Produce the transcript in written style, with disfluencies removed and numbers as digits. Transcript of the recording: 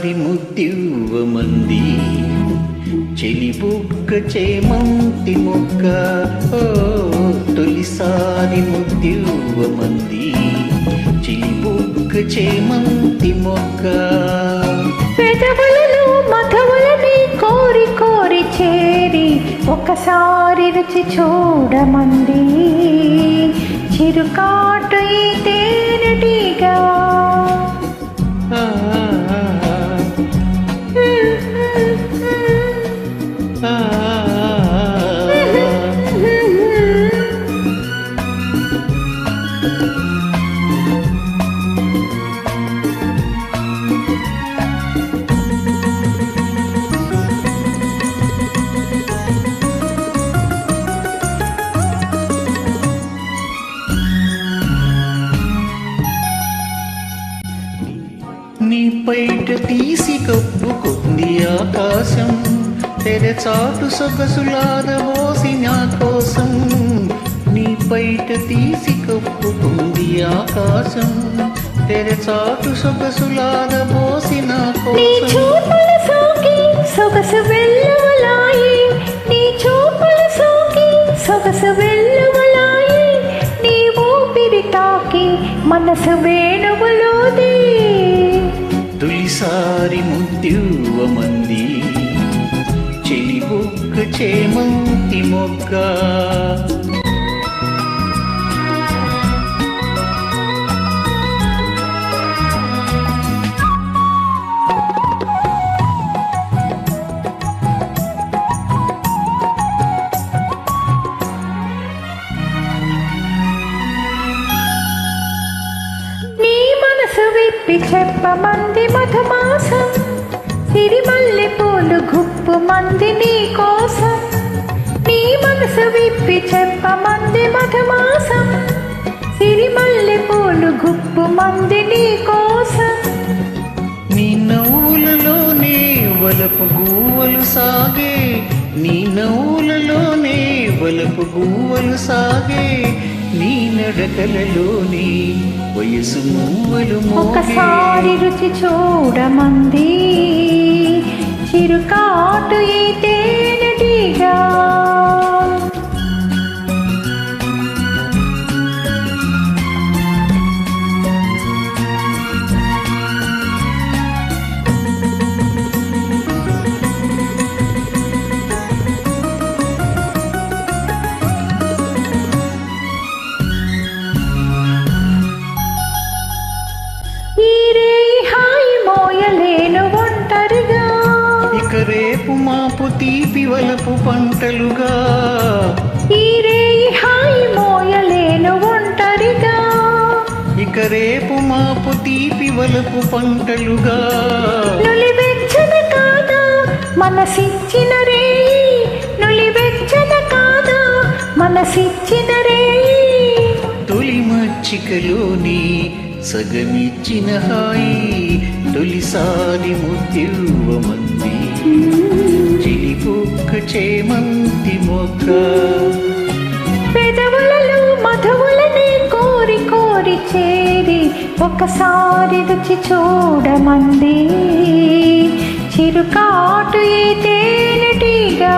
తొలిసారి ముద్దివ్వమంది చెలిబుగ్గ చేమంతి మొక్క. ఓ తొలిసారి ముద్దివ్వమంది చెలిబుగ్గ చేమంతి మొక్క. పెదవులను మధువులని కోరి కోరి చేరి ఒకసారి రుచి చూడమంది చిరుకాటు ఈ తేనెటీగా. నీ పైట తీసి కప్పుకుంది ఆకాశం, తెరచాటు సొగసులారబోసి నా కోసం. నీ పైట తీసి కప్పుకుంది ఆకాశం, తెరచాటు సొగసులారబోసి నా కోసం. సొగసు వెళ్ళవలాయి నీ చూపులు సోకి సొగసు వెళ్ళవలాయి నీ ఊపిరి తాకి మనసు వేణువులోది. తొలిసారి ముద్దివ్వమంది చెలిబుగ్గ చేమంతి మొక్క. విప్పి చెప్పమంది మధుమాసం సిరిమల్లె పూలు గుప్పు మంది నీ కోసం. నీ మనసు విప్పి చెప్పమంది మధుమాసం సిరిమల్లె పూలు గుప్పు మంది నీ కోసం. నీ నవ్వులలోనే వలపు గువ్వలు సాగే, నీ నవ్వులలోనే వలపు గువ్వలు సాగే, నీ నడకలలోని వయసు మూవలు మోగే. ఒకసారి రుచి చూడమంది చిరుకాటు ఈ తేనెటీగా. రేపు మాపు తీపి వలపు పంటలుగా, ఈ రేయి హాయి మోయలేను ఒంటరిగా. ఇక రేపు మాపు తీపి వలపు పంటలుగా. నులివెచ్చన కాదా మనసిచ్చిన రేయి, నులివెచ్చన కాదా మనసిచ్చిన రేయి. తొలి మచ్చికలోని సగమిచ్చిన హాయి తొలిసారి ముద్దివ్వమంది చెలిబుగ్గ చేమంతి మొక్క. పెదవులలో మధువులని కోరి కోరి చేరి ఒకసారి రుచి చూడమంది చిరుకాటు ఈ తేనెటీగా.